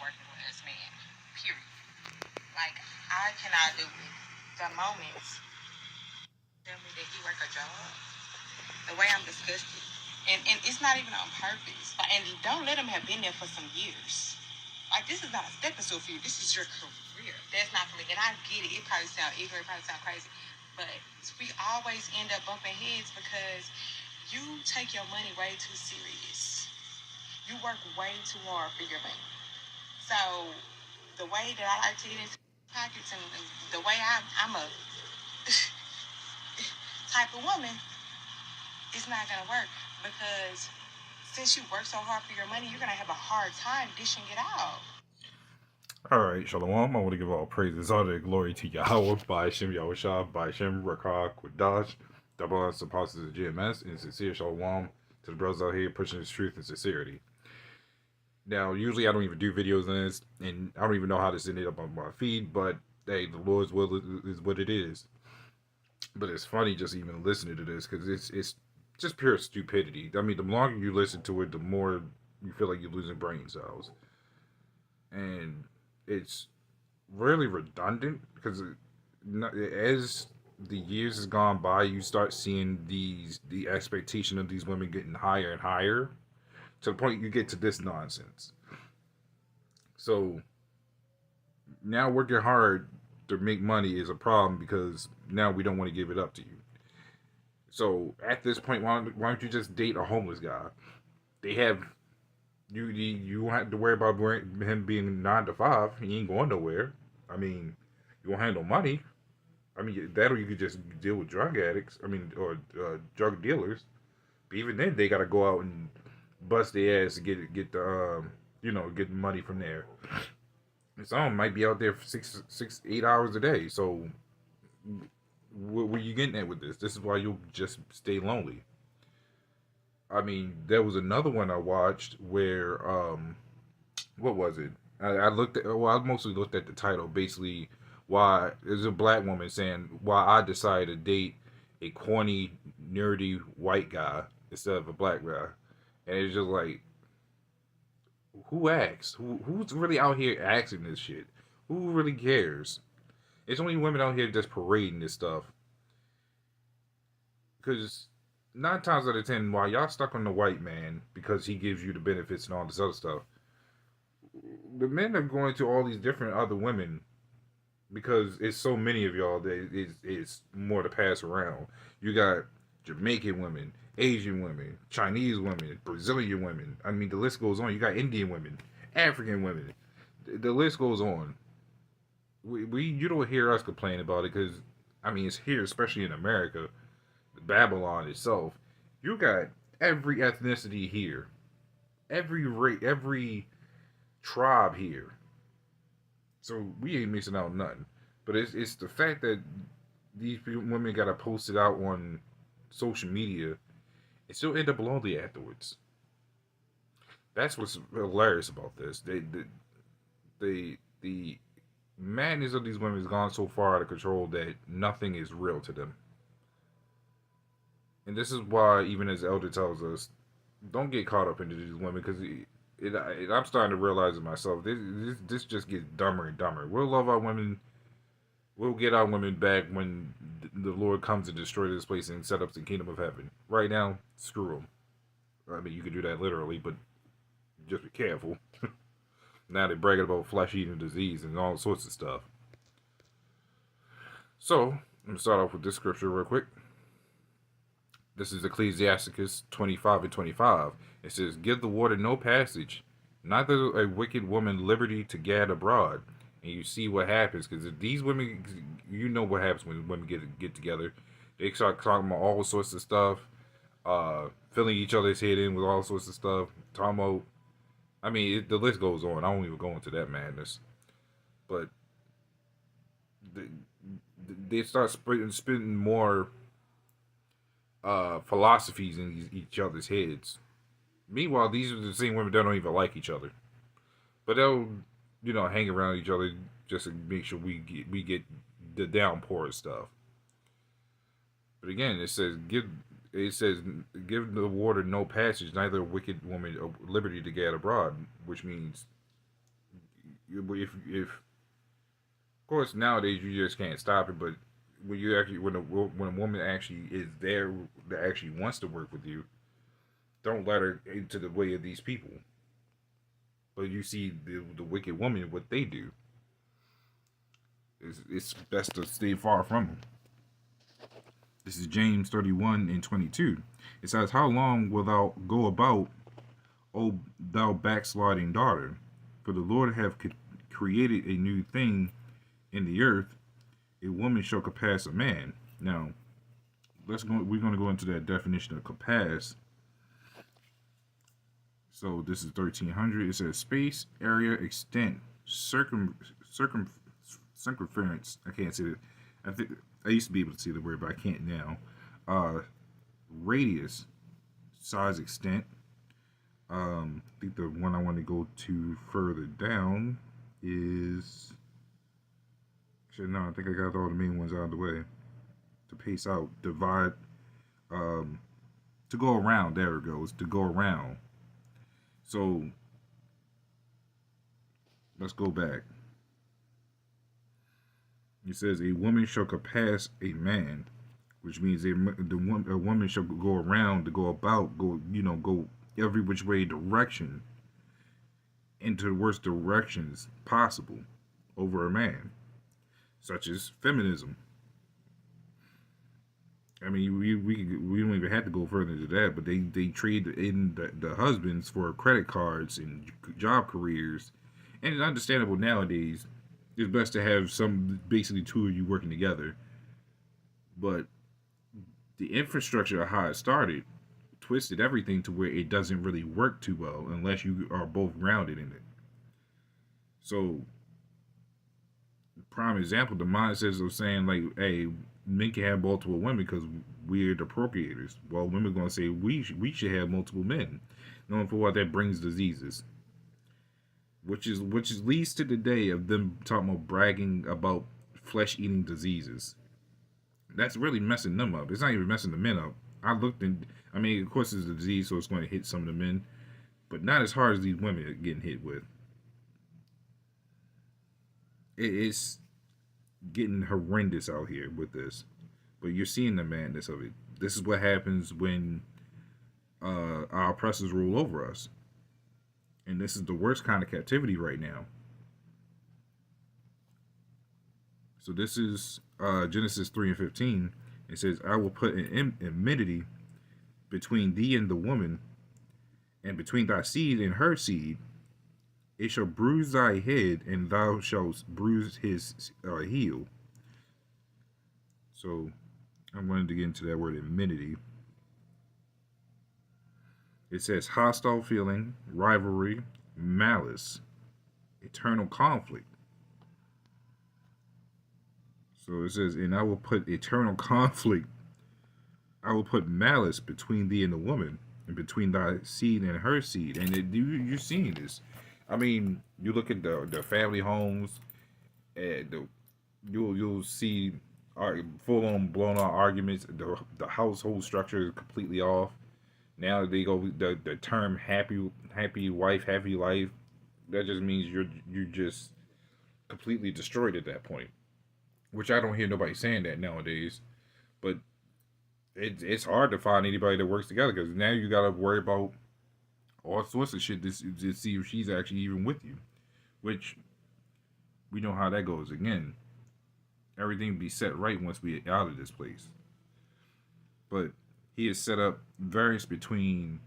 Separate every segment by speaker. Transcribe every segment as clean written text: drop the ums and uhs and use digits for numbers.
Speaker 1: working with us men. Period. Like, I cannot do it. The moments tell me that he work a job, the way I'm disgusted. And it's not even on purpose. And don't let him have been there for some years. Like, this is not a stepping stool for you. This is your career. That's not for me. And I get it. It probably sound ignorant, it probably sound crazy. But we always end up bumping heads because you take your money way too serious. You work way too hard for your money. So the way that I like to get into pockets and the way I'm a type of woman, it's not going to work because since you work so hard for your money, you're going to have a hard time dishing it out.
Speaker 2: Alright, Shalom. I want to give all praises, honor, and glory to Yahweh, by Hashem, Yahushua, by Hashem, Rakah, Quadash, double on the apostles of GMS, and sincere Shalom to the brothers out here pushing this truth and sincerity. Now, usually I don't even do videos on this, and I don't even know how this ended up on my feed, but hey, the Lord's will is what it is. But it's funny just even listening to this, because it's just pure stupidity. I mean, the longer you listen to it, the more you feel like you're losing brain cells. And it's really redundant, because as the years has gone by, you start seeing the expectation of these women getting higher and higher, to the point you get to this nonsense. So now working hard to make money is a problem, because now we don't want to give it up to you. So at this point, why don't you just date a homeless guy? They have you won't have to worry about him being 9 to 5. He ain't going nowhere. I mean, you won't have no money. I mean, that, or you could just deal with drug addicts. I mean, or drug dealers. But even then, they gotta go out and bust their ass to get the get money from there. And some might be out there for 8 hours a day. So what were you getting at with this? This is why you'll just stay lonely. I mean, there was another one I watched where, what was it? I looked at, well, I mostly looked at the title. Basically, why there's a black woman saying why I decided to date a corny, nerdy white guy instead of a black guy, and it's just like, who asks? Who's really out here asking this shit? Who really cares? It's only women out here just parading this stuff, because 9 times out of 10, while y'all stuck on the white man because he gives you the benefits and all this other stuff, the men are going to all these different other women because it's so many of y'all that it's more to pass around. You got Jamaican women, Asian women, Chinese women, Brazilian women. I mean, the list goes on. You got Indian women, African women. The list goes on. You don't hear us complain about it because, I mean, it's here, especially in America. Babylon itself, you got every ethnicity here, every race, every tribe here. So we ain't missing out on nothing. But it's the fact that these women gotta post it out on social media and still end up lonely afterwards. That's what's hilarious about this. The madness of these women has gone so far out of control that nothing is real to them. And this is why, even as Elder tells us, don't get caught up into these women, because I'm starting to realize it myself. This just gets dumber and dumber. We'll love our women. We'll get our women back when the Lord comes to destroy this place and set up the kingdom of heaven. Right now, screw them. I mean, you could do that literally, but just be careful. Now they're bragging about flesh-eating disease and all sorts of stuff. So, I'm going to start off with this scripture real quick. This is Ecclesiasticus 25 and 25. It says, "Give the water no passage, neither a wicked woman liberty to gad abroad." And you see what happens, because if these women, you know what happens when women get together. They start talking about all sorts of stuff, filling each other's head in with all sorts of stuff. Talking about, I mean, the list goes on. I won't even go into that madness. But they start spitting more philosophies in each other's heads. Meanwhile, these are the same women that don't even like each other, but they'll, hang around each other just to make sure we get the downpour stuff. But again, it says give the water no passage, neither a wicked woman liberty to gad abroad, which means of course nowadays you just can't stop it, but when a woman actually is there that actually wants to work with you, don't let her into the way of these people. But you see the wicked woman, what they do. It's best to stay far from them. This is James 31 and 22. It says, "How long wilt thou go about, O thou backsliding daughter? For the Lord hath created a new thing in the earth. A woman shall compass a man." Now, we're going to go into that definition of compass. So this is 1300. It says space, area, extent, circumference. I can't say that. I used to be able to see the word, but I can't now. Radius, size, extent. I think the one I want to go to further down is. Actually, no, I think I got all the main ones out of the way. To pace out, divide, to go around. There it goes. To go around. So let's go back. It says a woman shall compass a man, which means a woman shall go around, to go about, go every which way direction, into the worst directions possible over a man, such as feminism. I mean, we don't even have to go further into that, but they trade in the husbands for credit cards and job careers, and it's understandable nowadays. It's best to have basically two of you working together, but the infrastructure of how it started twisted everything to where it doesn't really work too well unless you are both grounded in it. So, prime example, the mindsets of saying like, "Hey, men can have multiple women because we're the procreators." Well, women are going to say we should have multiple men, knowing for what that brings diseases, which leads to the day of them talking about bragging about flesh-eating diseases. That's really messing them up. It's not even messing the men up. I mean, of course, it's a disease, so it's going to hit some of the men, but not as hard as these women are getting hit with. It's getting horrendous out here with this, but you're seeing the madness of it. This is what happens when our oppressors rule over us, and this is the worst kind of captivity right now. So this is Genesis 3 and 15. It says, "I will put an enmity between thee and the woman, and between thy seed and her seed. It shall bruise thy head, and thou shalt bruise his heel." So I'm going to get into that word enmity. It says hostile feeling, rivalry, malice, eternal conflict. So it says, "And I will put eternal conflict, I will put malice between thee and the woman, and between thy seed and her seed." And you're seeing this. I mean, you look at the family homes, and you'll see full on blown out arguments. The household structure is completely off. Now they go the term happy wife, happy life. That just means you're just completely destroyed at that point. Which I don't hear nobody saying that nowadays, but it's hard to find anybody that works together because now you gotta worry about all sorts of shit to see if she's actually even with you, which we know how that goes. Again, everything will be set right once we get out of this place. But he has set up variance between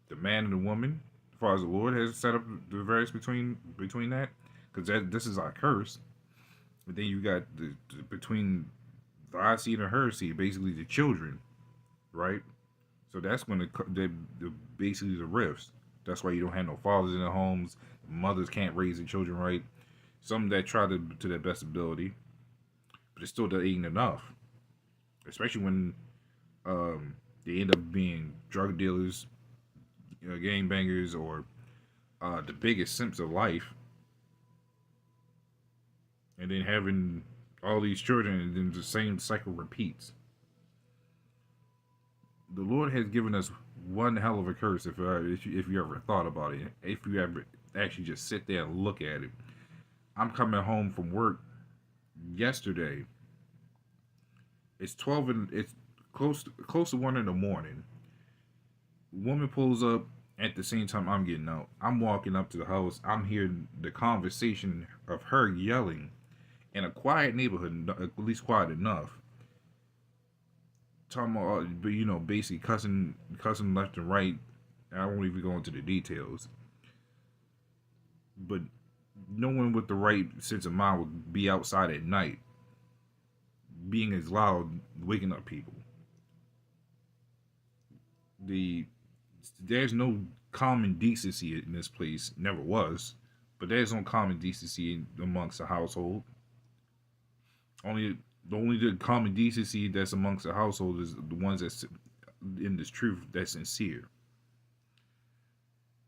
Speaker 2: the man and the woman, as far as the Lord has set up the variance between that, because this is our curse. But then you got between thy seed and her seed, basically the children, right? So that's when basically the rifts. That's why you don't have no fathers in the homes. Mothers can't raise the children right. Some that try to their best ability, but it still ain't enough. Especially when they end up being drug dealers, gangbangers, or the biggest simps of life. And then having all these children, and then the same cycle repeats. The Lord has given us one hell of a curse if you ever thought about it. If you ever actually just sit there and look at it. I'm coming home from work yesterday. It's 12 and it's close to 1 in the morning. Woman pulls up at the same time I'm getting out. I'm walking up to the house. I'm hearing the conversation of her yelling in a quiet neighborhood, at least quiet enough. Talking about, basically cussing left and right. I won't even go into the details. But no one with the right sense of mind would be outside at night, being as loud, waking up people. There's no common decency in this place. Never was, but there's no common decency amongst the household. Only the common decency that's amongst the household is the ones that's in this truth that's sincere.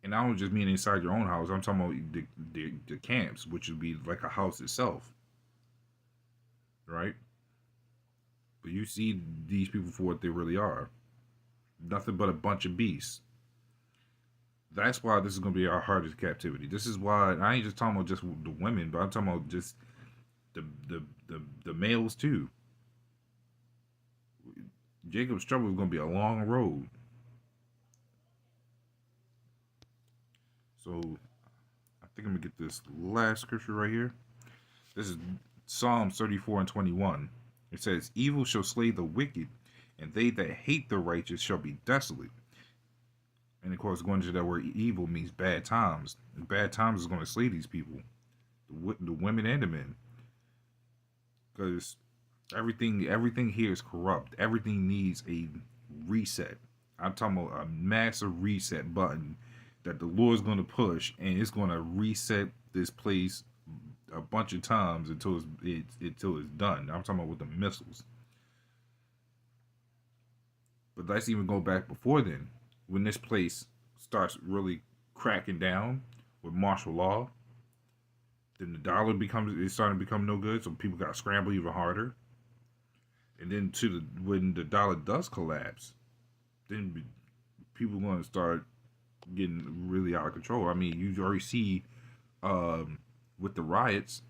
Speaker 2: And I don't just mean inside your own house. I'm talking about the camps, which would be like a house itself, right? But you see these people for what they really are. Nothing but a bunch of beasts. That's why this is going to be our hardest captivity. This is why I ain't just talking about just the women, but I'm talking about just the males too. Jacob's trouble is going to be a long road. So I think I'm going to get this last scripture right here. This is Psalms 34:21. It says, "Evil shall slay the wicked, and they that hate the righteous shall be desolate." And of course, going to that word evil means bad times. And bad times is going to slay these people, the women and the men, because everything here is corrupt. Everything needs a reset. I'm talking about a massive reset button that the Lord's going to push, and it's going to reset this place a bunch of times until it's done. I'm talking about with the missiles. But let's even go back before then, when this place starts really cracking down with martial law. Then the dollar it's starting to become no good, so people got to scramble even harder. And then when the dollar does collapse, then people are going to start getting really out of control. I mean, you already see with the riots,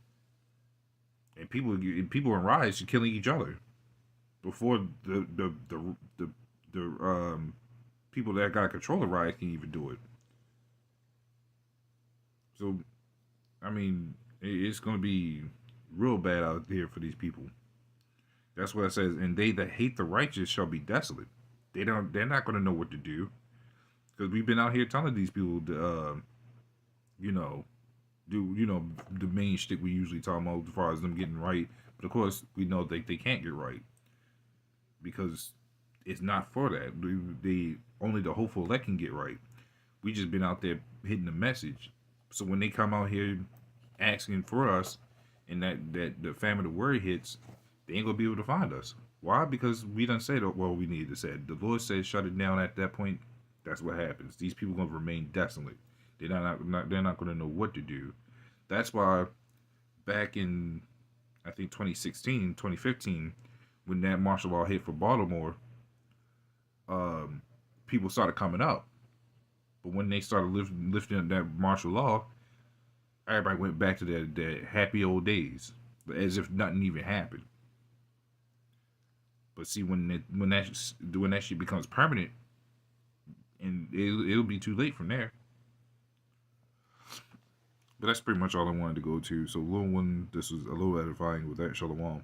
Speaker 2: and people in riots are killing each other before the people that got control of riots can even do it. So, I mean, it's going to be real bad out there for these people. That's what it says. And they that hate the righteous shall be desolate. They're not going to know what to do, because we've been out here telling these people to, do the main shtick we usually talk about as far as them getting right. But of course, we know they can't get right, because it's not for that. Only the hopeful elect can get right. We just been out there hitting the message. So when they come out here asking for us, and that the famine of the word hits, they ain't gonna be able to find us. Why? Because we done said what we needed to say. The Lord said shut it down at that point. That's what happens. These people gonna remain desolate. They're not gonna know what to do. That's why back in, I think 2016, 2015, when that martial law hit for Baltimore, people started coming up. But when they started lifting that martial law, everybody went back to their happy old days, as if nothing even happened. But see, when that shit becomes permanent, and it'll be too late from there. But that's pretty much all I wanted to go to. So, little one, this was a little edifying with that. Shalom.